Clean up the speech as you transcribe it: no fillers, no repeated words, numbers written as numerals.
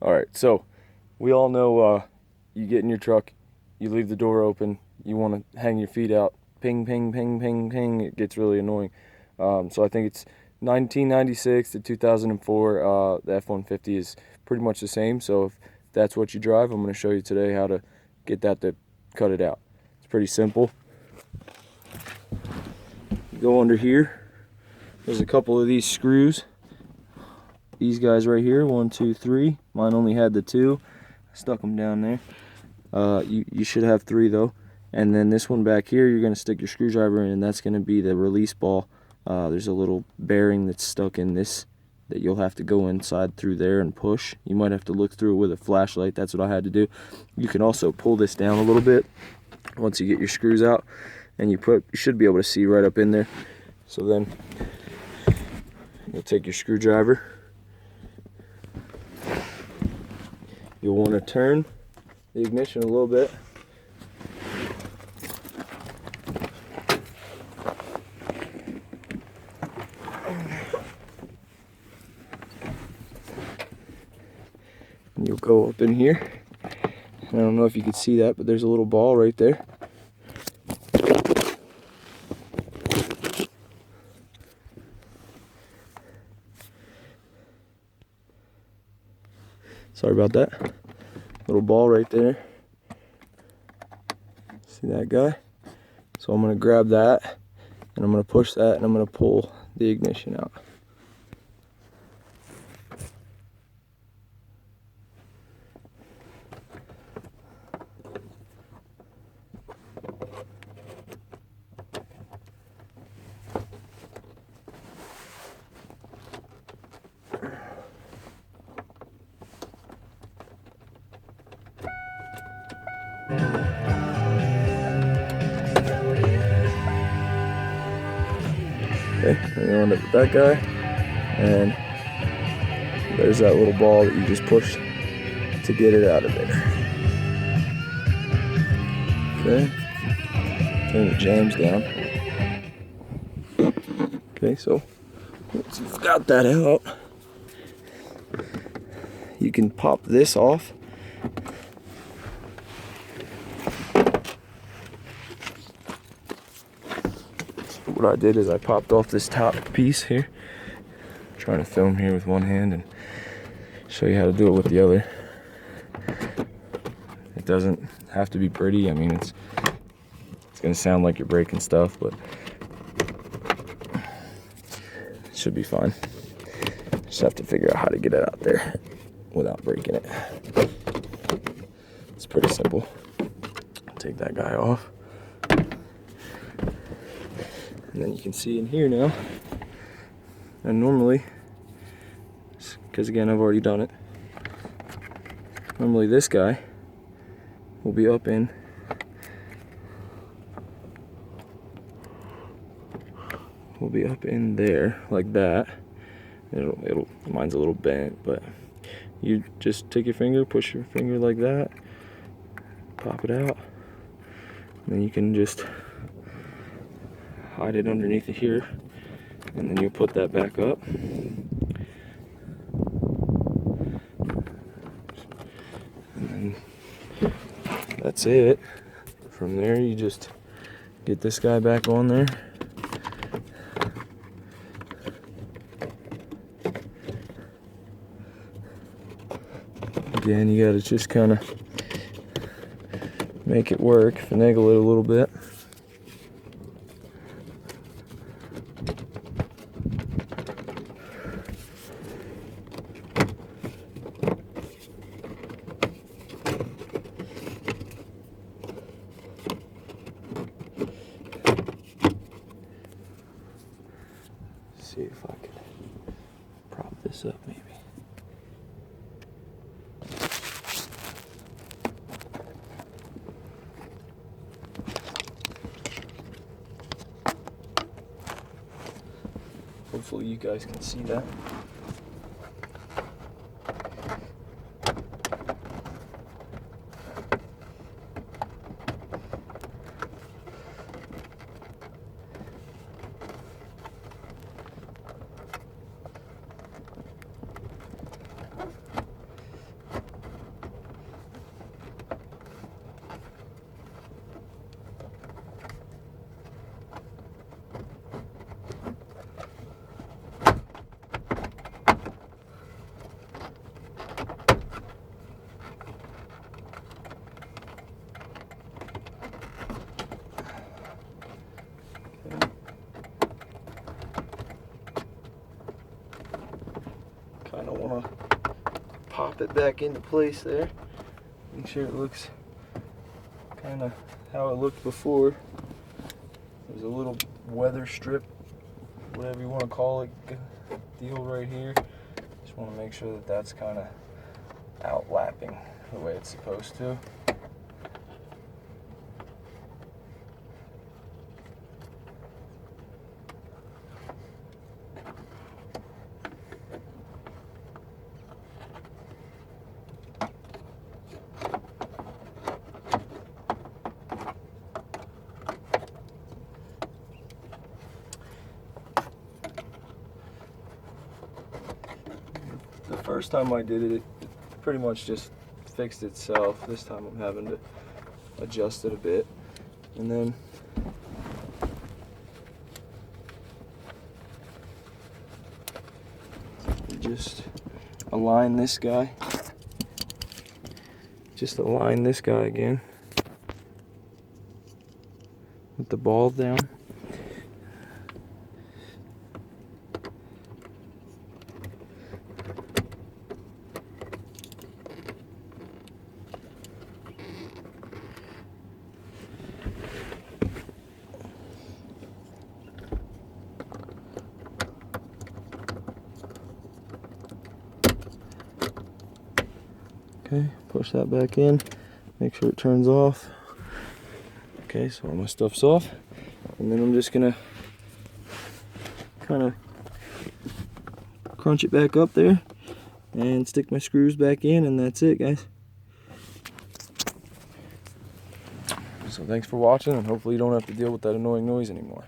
Alright, so we all know you get in your truck, you leave the door open, you want to hang your feet out, ping, ping, ping, ping, ping, it gets really annoying. So I think it's 1996 to 2004, the F-150 is pretty much the same. So if that's what you drive, I'm going to show you today how to get that to cut it out. It's pretty simple. You go under here, there's a couple of these screws. These guys right here, 1, 2, 3. Mine only had the 2. I stuck them down there. You should have 3 though. And then this one back here, you're going to stick your screwdriver in, and that's going to be the release ball. There's a little bearing that's stuck in this that you'll have to go inside through there and push. You might have to look through it with a flashlight. That's what I had to do. You can also pull this down a little bit once you get your screws out, and you should be able to see right up in there. So then you'll take your screwdriver. You'll want to turn the ignition a little bit. And you'll go up in here. I don't know if you can see that, but there's a little ball right there. Sorry about that. Little ball right there. See that guy? So I'm going to grab that, and I'm going to push that, and I'm going to pull the ignition out. Okay, and you end up with that guy, and there's that little ball that you just pushed to get it out of there. Okay, turn the jams down. Okay, so once you've got that out, you can pop this off. What I did is I popped off this top piece here. I'm trying to film here with one hand and show you how to do it with the other. It doesn't have to be pretty. I mean, it's gonna sound like you're breaking stuff, but it should be fine. Just have to figure out how to get it out there without breaking it. It's pretty simple. Take that guy off. And then you can see in here now, and normally, because again I've already done it, normally this guy will be up in there like that. Mine's a little bent, but you just take your finger, push your finger like that, pop it out, and then you can just hide it underneath it here, and then you'll put that back up. And then that's it. From there you just get this guy back on there. Again, you gotta just kind of make it work, finagle it a little bit. See if I can prop this up maybe. Hopefully you guys can see that. pop it back into place there. Make sure it looks kind of how it looked before. There's a little weather strip, whatever you want to call it, deal right here. Just want to make sure that that's kind of outlapping the way it's supposed to. The first time I did it, it pretty much just fixed itself. This time I'm having to adjust it a bit. And then just align this guy. Just align this guy again with the ball down. Okay, push that back in, make sure it turns off. Okay, so all my stuff's off. And then I'm just gonna kind of crunch it back up there and stick my screws back in, and that's it, guys. So thanks for watching, and hopefully you don't have to deal with that annoying noise anymore.